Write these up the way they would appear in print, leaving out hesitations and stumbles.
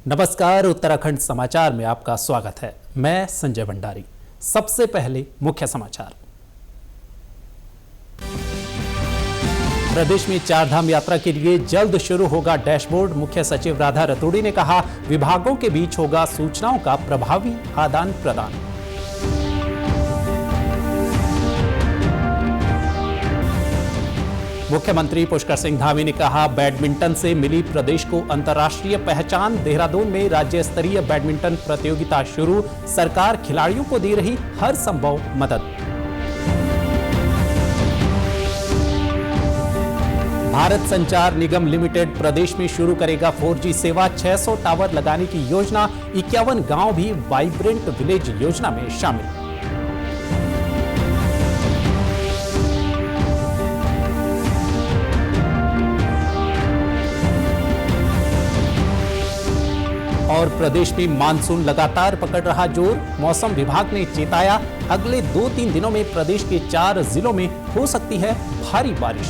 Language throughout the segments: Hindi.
नमस्कार, उत्तराखंड समाचार में आपका स्वागत है। मैं संजय भंडारी। सबसे पहले मुख्य समाचार। प्रदेश में चारधाम यात्रा के लिए जल्द शुरू होगा डैशबोर्ड। मुख्य सचिव राधा रतूड़ी ने कहा, विभागों के बीच होगा सूचनाओं का प्रभावी आदान प्रदान। मुख्यमंत्री पुष्कर सिंह धामी ने कहा, बैडमिंटन से मिली प्रदेश को अंतर्राष्ट्रीय पहचान। देहरादून में राज्य स्तरीय बैडमिंटन प्रतियोगिता शुरू। सरकार खिलाड़ियों को दे रही हर संभव मदद। भारत संचार निगम लिमिटेड प्रदेश में शुरू करेगा 4G सेवा। 600 टावर लगाने की योजना। 51 गांव भी वाइब्रेंट विलेज योजना में शामिल। और प्रदेश में मानसून लगातार पकड़ रहा जोर। मौसम विभाग ने चेताया, अगले 2-3 दिनों में प्रदेश के 4 जिलों में हो सकती है भारी बारिश।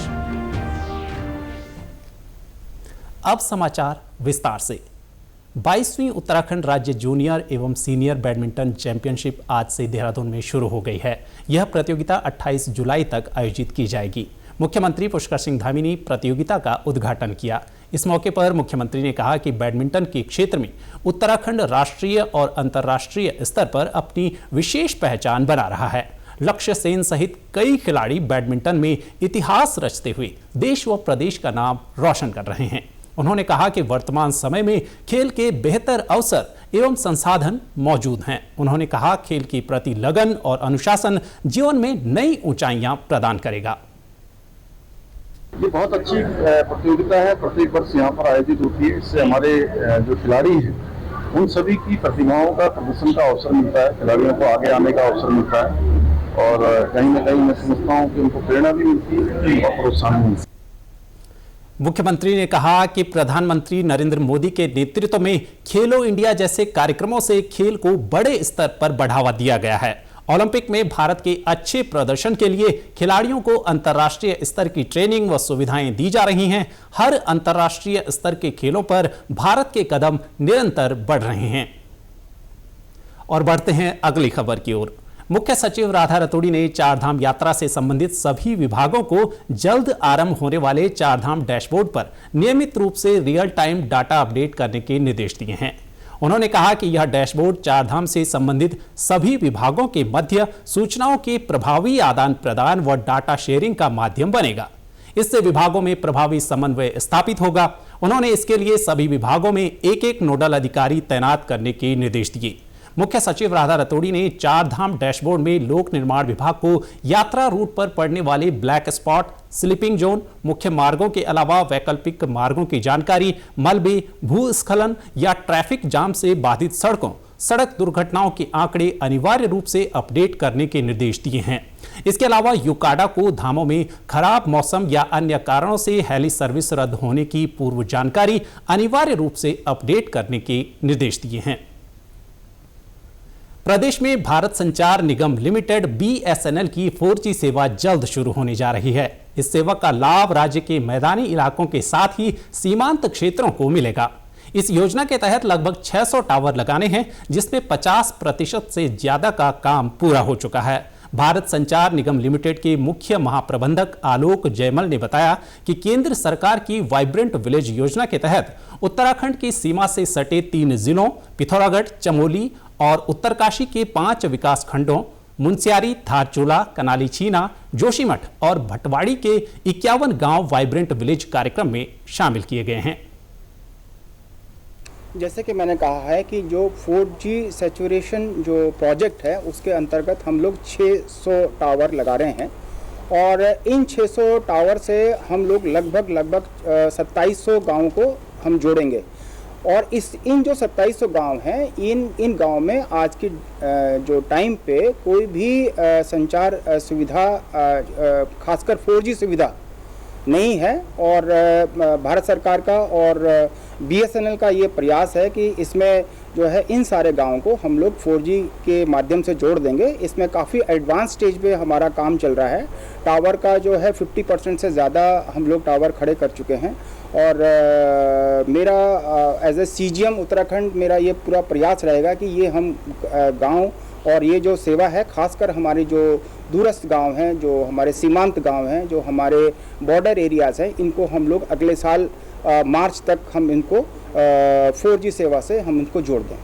अब समाचार विस्तार से। 22वीं उत्तराखंड राज्य जूनियर एवं सीनियर बैडमिंटन चैंपियनशिप आज से देहरादून में शुरू हो गई है। यह प्रतियोगिता 28 जुलाई तक आयोजित की जाएगी। मुख्यमंत्री पुष्कर सिंह धामी ने प्रतियोगिता का उद्घाटन किया। इस मौके पर मुख्यमंत्री ने कहा कि बैडमिंटन के क्षेत्र में उत्तराखंड राष्ट्रीय और अंतर्राष्ट्रीय स्तर पर अपनी विशेष पहचान बना रहा है। लक्ष्य सेन सहित कई खिलाड़ी बैडमिंटन में इतिहास रचते हुए देश व प्रदेश का नाम रोशन कर रहे हैं। उन्होंने कहा कि वर्तमान समय में खेल के बेहतर अवसर एवं संसाधन मौजूद हैं। उन्होंने कहा, खेल के प्रति लगन और अनुशासन जीवन में नई ऊंचाइयां प्रदान करेगा। ये बहुत अच्छी प्रतियोगिता है, प्रत्येक वर्ष यहाँ पर आयोजित होती है। इससे हमारे जो खिलाड़ी हैं उन सभी की प्रतिभाओं का प्रदर्शन का अवसर मिलता है, खिलाड़ियों को आगे आने का अवसर मिलता है और कहीं ना कहीं मैं समझता हूँ कि उनको प्रेरणा भी मिलती है और प्रोत्साहन मिलता है। मुख्यमंत्री ने कहा कि प्रधानमंत्री नरेंद्र मोदी के नेतृत्व में खेलो इंडिया जैसे कार्यक्रमों से खेल को बड़े स्तर पर बढ़ावा दिया गया है। ओलंपिक में भारत के अच्छे प्रदर्शन के लिए खिलाड़ियों को अंतर्राष्ट्रीय स्तर की ट्रेनिंग व सुविधाएं दी जा रही हैं। हर अंतर्राष्ट्रीय स्तर के खेलों पर भारत के कदम निरंतर बढ़ रहे हैं। और बढ़ते हैं अगली खबर की ओर। मुख्य सचिव राधा रतूड़ी ने चारधाम यात्रा से संबंधित सभी विभागों को जल्द आरंभ होने वाले चारधाम डैशबोर्ड पर नियमित रूप से रियल टाइम डाटा अपडेट करने के निर्देश दिए हैं। उन्होंने कहा कि यह डैशबोर्ड चारधाम से संबंधित सभी विभागों के मध्य सूचनाओं के प्रभावी आदान प्रदान व डाटा शेयरिंग का माध्यम बनेगा। इससे विभागों में प्रभावी समन्वय स्थापित होगा। उन्होंने इसके लिए सभी विभागों में एक नोडल अधिकारी तैनात करने के निर्देश दिए। मुख्य सचिव राधा रतूड़ी ने चारधाम डैशबोर्ड में लोक निर्माण विभाग को यात्रा रूट पर पड़ने वाले ब्लैक स्पॉट, स्लीपिंग जोन, मुख्य मार्गों के अलावा वैकल्पिक मार्गों की जानकारी, मलबे, भूस्खलन या ट्रैफिक जाम से बाधित सड़कों, सड़क दुर्घटनाओं के आंकड़े अनिवार्य रूप से अपडेट करने के निर्देश दिए हैं। इसके अलावा यूकाडा को धामों में खराब मौसम या अन्य कारणों से हेली सर्विस रद्द होने की पूर्व जानकारी अनिवार्य रूप से अपडेट करने के निर्देश दिए हैं। प्रदेश में भारत संचार निगम लिमिटेड BSNL की 4G सेवा जल्द शुरू होने जा रही है। इस सेवा का लाभ राज्य के मैदानी इलाकों के साथ ही सीमांत क्षेत्रों को मिलेगा। इस योजना के तहत लगभग 600 टावर लगाने हैं, जिसमें 50% से ज्यादा का काम पूरा हो चुका है। भारत संचार निगम लिमिटेड के मुख्य महाप्रबंधक आलोक जयमल ने बताया कि केंद्र सरकार की वाइब्रेंट विलेज योजना के तहत उत्तराखंड की सीमा से सटे 3 जिलों पिथौरागढ़, चमोली और उत्तरकाशी के 5 विकास खंडों मुनस्यारी, धारचूला, कनाली छीना, जोशीमठ और भटवाड़ी के 51 गांव वाइब्रेंट विलेज कार्यक्रम में शामिल किए गए हैं। जैसे कि मैंने कहा है कि जो 4G सैचुरेशन जो प्रोजेक्ट है उसके अंतर्गत हम लोग 600 टावर लगा रहे हैं और इन 600 टावर से हम लोग लगभग 2700 गाँव को हम जोड़ेंगे और इन जो 2700 गांव हैं इन गांव में आज की जो टाइम पे कोई भी संचार सुविधा खासकर 4G सुविधा नहीं है और भारत सरकार का और BSNL का ये प्रयास है कि इसमें जो है इन सारे गाँव को हम लोग 4G के माध्यम से जोड़ देंगे। इसमें काफ़ी एडवांस स्टेज पे हमारा काम चल रहा है। टावर का जो है 50% से ज़्यादा हम लोग टावर खड़े कर चुके हैं और मेरा एज ए CGM उत्तराखंड मेरा ये पूरा प्रयास रहेगा कि ये हम गांव और ये जो सेवा है, खासकर हमारे जो दूरस्थ गांव हैं, जो हमारे सीमांत गांव हैं, जो हमारे बॉर्डर एरियाज़ हैं, इनको हम लोग अगले साल मार्च तक हम इनको 4G सेवा से हम इनको जोड़ दें।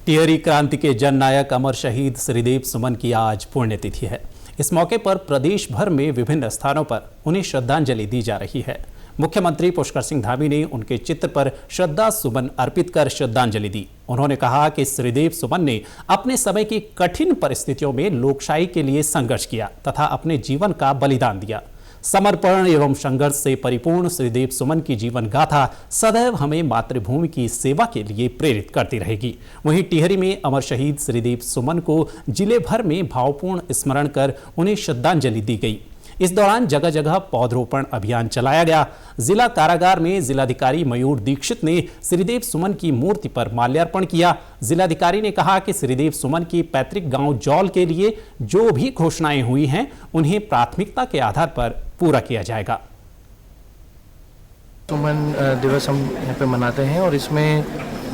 टिहरी क्रांति के जननायक अमर शहीद श्रीदेव सुमन की आज पुण्यतिथि है। इस मौके पर प्रदेश भर में विभिन्न स्थानों पर उन्हें श्रद्धांजलि दी जा रही है। मुख्यमंत्री पुष्कर सिंह धामी ने उनके चित्र पर श्रद्धा सुमन अर्पित कर श्रद्धांजलि दी। उन्होंने कहा कि श्रीदेव सुमन ने अपने समय की कठिन परिस्थितियों में लोकशाही के लिए संघर्ष किया तथा अपने जीवन का बलिदान दिया। समर्पण एवं संघर्ष से परिपूर्ण श्रीदेव सुमन की जीवन गाथा सदैव हमें मातृभूमि की सेवा के लिए प्रेरित करती रहेगी। वहीं टिहरी में अमर शहीद श्रीदेव सुमन को जिले भर में भावपूर्ण स्मरण कर उन्हें श्रद्धांजलि दी गई। इस दौरान जगह जगह पौधरोपण अभियान चलाया गया। जिला कारागार में जिलाधिकारी मयूर दीक्षित ने श्रीदेव सुमन की मूर्ति पर माल्यार्पण किया। जिलाधिकारी ने कहा कि श्रीदेव सुमन की पैतृक गांव जौल के लिए जो भी घोषणाएं हुई हैं उन्हें प्राथमिकता के आधार पर पूरा किया जाएगा। सुमन दिवस हम यहाँ पे मनाते हैं और इसमें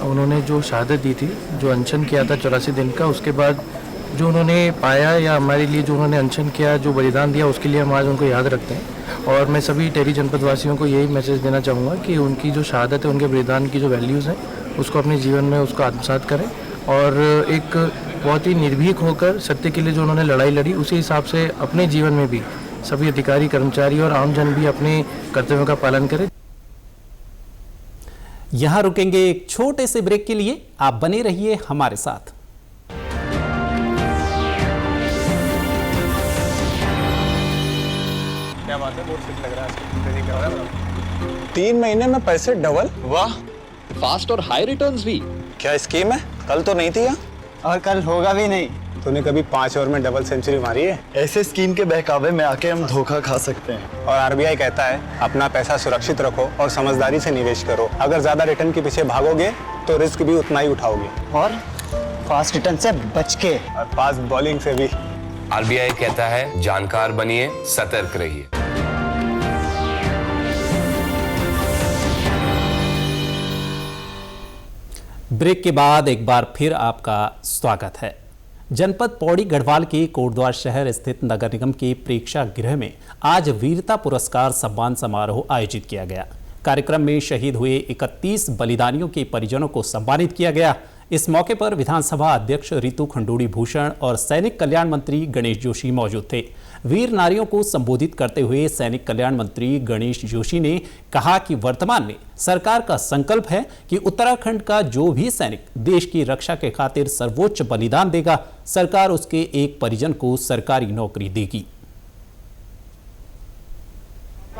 उन्होंने जो शहादत दी थी, जो अनशन किया था 84 दिन का, उसके बाद जो उन्होंने पाया या हमारे लिए जो उन्होंने अनशन किया, जो बलिदान दिया, उसके लिए हम आज उनको याद रखते हैं। और मैं सभी टिहरी जनपद वासियों को यही मैसेज देना चाहूँगा कि उनकी जो शहादत है, उनके बलिदान की जो वैल्यूज़ हैं, उसको अपने जीवन में उसको आत्मसात करें और एक बहुत ही निर्भीक होकर सत्य के लिए जो उन्होंने लड़ाई लड़ी, उसी हिसाब से अपने जीवन में भी सभी अधिकारी, कर्मचारी और आमजन भी अपने कर्तव्यों का पालन करें। यहाँ रुकेंगे एक छोटे से ब्रेक के लिए, आप बने रहिए हमारे साथ। क्या बात है, बहुत फिट लग रहा है। 3 महीने में पैसे डबल, वाह, फास्ट और हाई रिटर्न्स भी। क्या स्कीम है? कल तो नहीं थी यहाँ, और कल होगा भी नहीं। तूने कभी 5 ओवर में डबल सेंचुरी मारी है? ऐसे स्कीम के बहकावे में आके हम धोखा खा सकते हैं। और RBI कहता है अपना पैसा सुरक्षित रखो और समझदारी से निवेश करो। अगर ज्यादा रिटर्न के पीछे भागोगे तो रिस्क भी उतना ही उठाओगे, और फास्ट रिटर्न से बच के, और फास्ट बॉलिंग से भी। RBI कहता है जानकार बनिए, सतर्क रहिए। ब्रेक के बाद एक बार फिर आपका स्वागत है। जनपद पौड़ी गढ़वाल के कोटद्वार शहर स्थित नगर निगम के प्रेक्षागृह में आज वीरता पुरस्कार सम्मान समारोह आयोजित किया गया। कार्यक्रम में शहीद हुए 31 बलिदानियों के परिजनों को सम्मानित किया गया। इस मौके पर विधानसभा अध्यक्ष रितु खंडूड़ी भूषण और सैनिक कल्याण मंत्री गणेश जोशी मौजूद थे। वीर नारियों को संबोधित करते हुए सैनिक कल्याण मंत्री गणेश जोशी ने कहा कि वर्तमान में सरकार का संकल्प है कि उत्तराखंड का जो भी सैनिक देश की रक्षा के खातिर सर्वोच्च बलिदान देगा, सरकार उसके एक परिजन को सरकारी नौकरी देगी।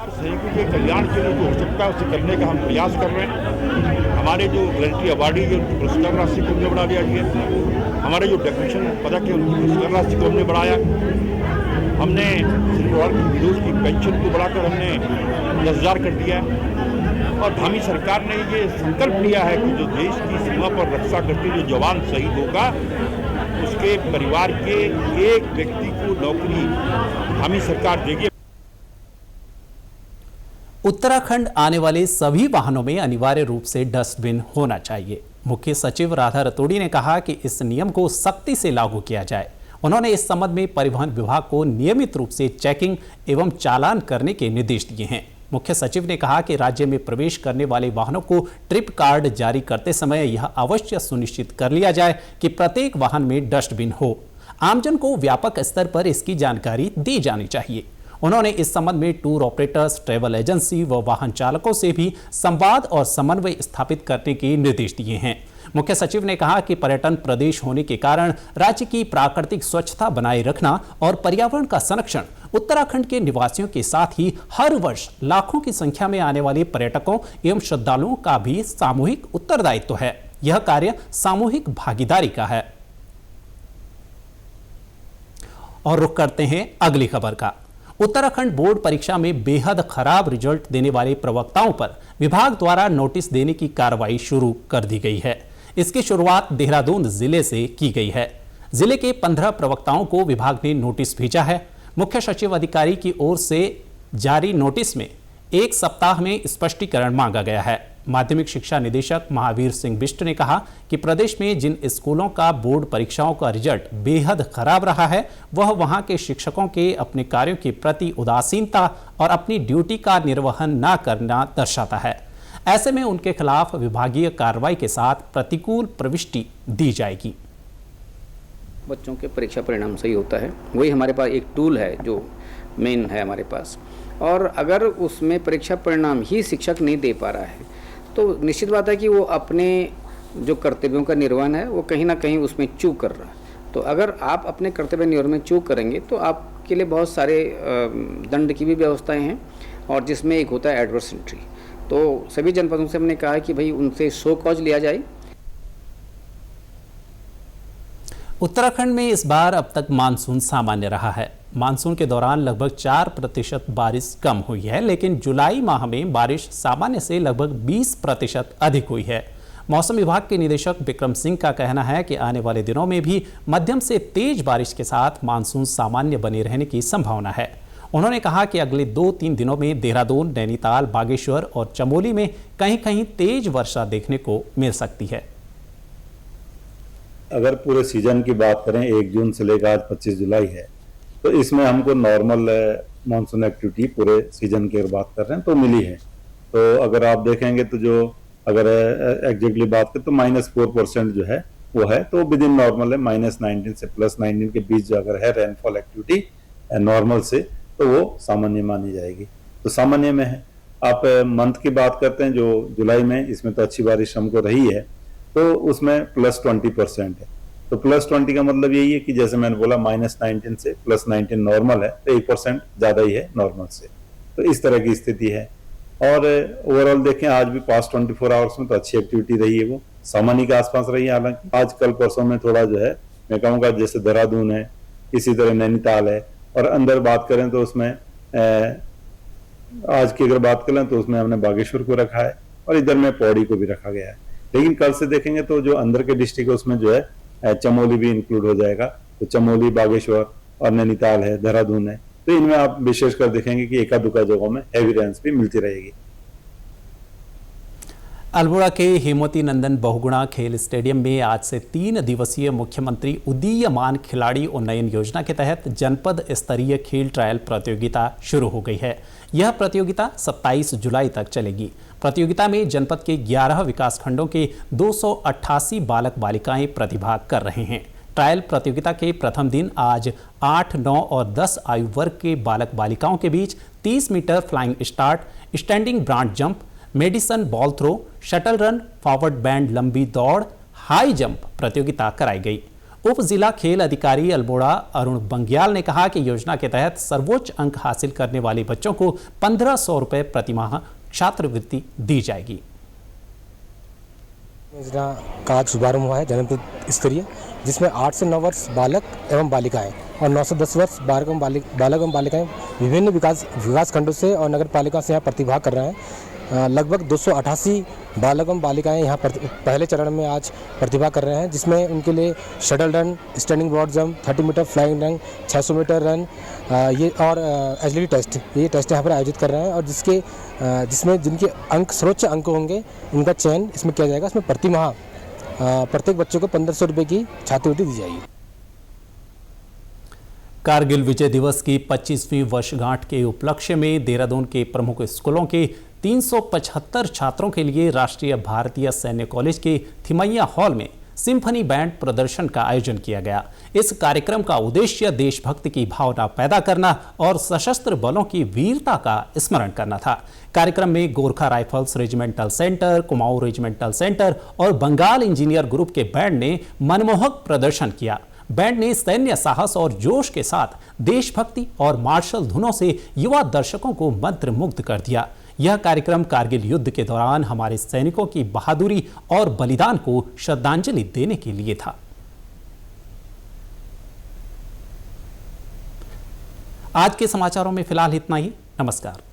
सैनिकों के कल्याण के लिए जो हो सकता है उसे करने का हम प्रयास कर रहे हैं। हमारे जो गैलेंट्री अवार्डी है उनकी पुरस्कार राशि को हमने बढ़ा दिया है। हमारे जो डेकोरेशन पदक है उनकी पुरस्कार राशि को हमने बढ़ाया। हमने सिल्वर की विडोज की पेंशन को बढ़ाकर हमने 10,000 कर दिया है। और धामी सरकार ने ये संकल्प लिया है कि जो देश की सीमा पर रक्षा करते जो जवान शहीद होगा उसके परिवार के एक व्यक्ति को नौकरी धामी सरकार देगी। उत्तराखंड आने वाले सभी वाहनों में अनिवार्य रूप से डस्टबिन होना चाहिए। मुख्य सचिव राधा रतोड़ी ने कहा कि इस नियम को सख्ती से लागू किया जाए। उन्होंने इस संबंध में परिवहन विभाग को नियमित रूप से चेकिंग एवं चालान करने के निर्देश दिए हैं। मुख्य सचिव ने कहा कि राज्य में प्रवेश करने वाले वाहनों को ट्रिप कार्ड जारी करते समय यह अवश्य सुनिश्चित कर लिया जाए कि प्रत्येक वाहन में डस्टबिन हो। आमजन को व्यापक स्तर पर इसकी जानकारी दी जानी चाहिए। उन्होंने इस संबंध में टूर ऑपरेटर्स, ट्रैवल एजेंसी व वाहन चालकों से भी संवाद और समन्वय स्थापित करने के निर्देश दिए हैं। मुख्य सचिव ने कहा कि पर्यटन प्रदेश होने के कारण राज्य की प्राकृतिक स्वच्छता बनाए रखना और पर्यावरण का संरक्षण उत्तराखंड के निवासियों के साथ ही हर वर्ष लाखों की संख्या में आने वाले पर्यटकों एवं श्रद्धालुओं का भी सामूहिक उत्तरदायित्व है। यह कार्य सामूहिक भागीदारी का है। और रुख करते हैं अगली खबर का। उत्तराखंड बोर्ड परीक्षा में बेहद खराब रिजल्ट देने वाले प्रवक्ताओं पर विभाग द्वारा नोटिस देने की कार्रवाई शुरू कर दी गई है। इसकी शुरुआत देहरादून जिले से की गई है। जिले के 15 प्रवक्ताओं को विभाग ने नोटिस भेजा है। मुख्य सचिव अधिकारी की ओर से जारी नोटिस में 1 सप्ताह में स्पष्टीकरण मांगा गया है। माध्यमिक शिक्षा निदेशक महावीर सिंह बिष्ट ने कहा कि प्रदेश में जिन स्कूलों का बोर्ड परीक्षाओं का रिजल्ट बेहद खराब रहा है, वह वहां के शिक्षकों के अपने कार्यों के प्रति उदासीनता और अपनी ड्यूटी का निर्वहन न करना दर्शाता है। ऐसे में उनके खिलाफ विभागीय कार्रवाई के साथ प्रतिकूल प्रविष्टि दी जाएगी। बच्चों के परीक्षा परिणाम सही होता है, वही हमारे पास एक टूल है जो मेन है हमारे पास। और अगर उसमें परीक्षा परिणाम ही शिक्षक नहीं दे पा रहा है तो निश्चित बात है कि वो अपने जो कर्तव्यों का निर्वहन है वो कहीं ना कहीं उसमें चूक कर रहा है। तो अगर आप अपने कर्तव्य निर्वहन में चूक करेंगे तो आपके लिए बहुत सारे दंड की भी व्यवस्थाएं हैं, और जिसमें एक होता है एडवर्स एंट्री। तो सभी जनपदों से हमने कहा है कि भाई उनसे शो कॉज लिया जाए। उत्तराखंड में इस बार अब तक मानसून सामान्य रहा है। मानसून के दौरान लगभग 4% बारिश कम हुई है, लेकिन जुलाई माह में बारिश सामान्य से लगभग 20% अधिक हुई है। मौसम विभाग के निदेशक विक्रम सिंह का कहना है कि आने वाले दिनों में भी मध्यम से तेज बारिश के साथ मानसून सामान्य बने रहने की संभावना है। उन्होंने कहा कि अगले 2-3 दिनों में देहरादून, नैनीताल, बागेश्वर और चमोली में कहीं कहीं तेज वर्षा देखने को मिल सकती है। अगर पूरे सीजन की बात करें, 1 जून से लेकर आज 25 जुलाई है, तो इसमें हमको नॉर्मल मानसून एक्टिविटी पूरे सीजन की अगर बात कर रहे हैं तो मिली है। तो अगर आप देखेंगे तो जो अगर एग्जैक्टली बात करें तो -4% जो है वो है, तो विद इन नॉर्मल है। -19 से +19 के बीच जो अगर है रेनफॉल एक्टिविटी नॉर्मल से, तो वो सामान्य मानी जाएगी, तो सामान्य में है। आप मंथ की बात करते हैं जो जुलाई में, इसमें तो अच्छी बारिश हमको रही है, तो उसमें +20% है। तो +20 का मतलब यही है कि जैसे मैंने बोला -19 से +19 नॉर्मल है, तो 1% ज़्यादा ही है नॉर्मल से। तो इस तरह की स्थिति है। और ओवरऑल देखें, आज भी पास्ट 24 आवर्स में तो अच्छी एक्टिविटी रही है, वो सामान्य के आसपास रही है। हालांकि आज कल परसों में थोड़ा जो है मैं कहूँगा जैसे देहरादून है, इसी तरह नैनीताल है, और अंदर बात करें तो उसमें आज की अगर बात करें तो उसमें हमने बागेश्वर को रखा है और इधर में पौड़ी को भी रखा गया है। लेकिन कल से देखेंगे तो जो अंदर के डिस्ट्रिक्ट है उसमें जो है चमोली भी इंक्लूड हो जाएगा। तो चमोली, बागेश्वर और नैनीताल है, देहरादून है, तो इनमें आप विशेषकर देखेंगे कि एका दुका जगहों में हैवी रेन्स भी मिलती रहेगी। अल्मोड़ा के हेमवती नंदन बहुगुणा खेल स्टेडियम में आज से 3 दिवसीय मुख्यमंत्री उदीयमान खिलाड़ी उन्नयन योजना के तहत जनपद स्तरीय खेल ट्रायल प्रतियोगिता शुरू हो गई है। यह प्रतियोगिता 27 जुलाई तक चलेगी। प्रतियोगिता में जनपद के 11 विकासखंडों के 288 बालक बालिकाएं प्रतिभाग कर रहे हैं। ट्रायल प्रतियोगिता के प्रथम दिन आज 8, 9 और 10 आयु वर्ग के बालक बालिकाओं के बीच 30 metre flying start, standing broad jump, medicine ball throw, shuttle run, forward bend लंबी दौड़, हाई जंप प्रतियोगिता कराई गई। उप जिला खेल अधिकारी अल्मोड़ा अरुण बंग्याल ने कहा कि योजना के तहत सर्वोच्च अंक हासिल करने वाले बच्चों को 1500 रुपये प्रतिमाह छात्रवृत्ति दी जाएगी। योजना का आज शुभारंभ हुआ है जनपद स्तरीय, जिसमें 8 से 9 वर्ष बालक एवं बालिकाएं और 9 से 10 वर्ष बालक एवं बालिकाएं विभिन्न विकास खंडों से और नगर पालिका से यहाँ प्रतिभाग कर रहे हैं। लगभग 288 बालक एवं बालिकाएं यहाँ पहले चरण में आज प्रतिभा कर रहे हैं, जिसमें उनके लिए shuttle run, standing broad jump, 30 metre flying run, 600 metre run, ये और एजिलिटी टेस्ट, ये टेस्ट यहाँ पर आयोजित कर रहे हैं। और जिसमें जिनके अंक सर्वोच्च अंक होंगे उनका चयन इसमें किया जाएगा। इसमें प्रतिमाह प्रत्येक बच्चे को 1500 रुपये की छात्रवृत्ति दी जाएगी। कारगिल विजय दिवस की 25वीं वर्षगांठ के उपलक्ष्य में देहरादून के प्रमुख स्कूलों के 375 छात्रों के लिए राष्ट्रीय भारतीय सैन्य कॉलेज के थिमैया हॉल में सिम्फनी बैंड प्रदर्शन का आयोजन किया गया। इस कार्यक्रम का उद्देश्य देशभक्ति की भावना पैदा करना और सशस्त्र बलों की वीरता का स्मरण करना था। कार्यक्रम में Gorkha rifles regimental centre, Kumaon regimental centre और बंगाल इंजीनियर ग्रुप के बैंड ने मनमोहक प्रदर्शन किया। बैंड ने सैन्य साहस और जोश के साथ देशभक्ति और मार्शल धुनों से युवा दर्शकों को मंत्रमुग्ध कर दिया। यह कार्यक्रम कारगिल युद्ध के दौरान हमारे सैनिकों की बहादुरी और बलिदान को श्रद्धांजलि देने के लिए था। आज के समाचारों में फिलहाल इतना ही। नमस्कार।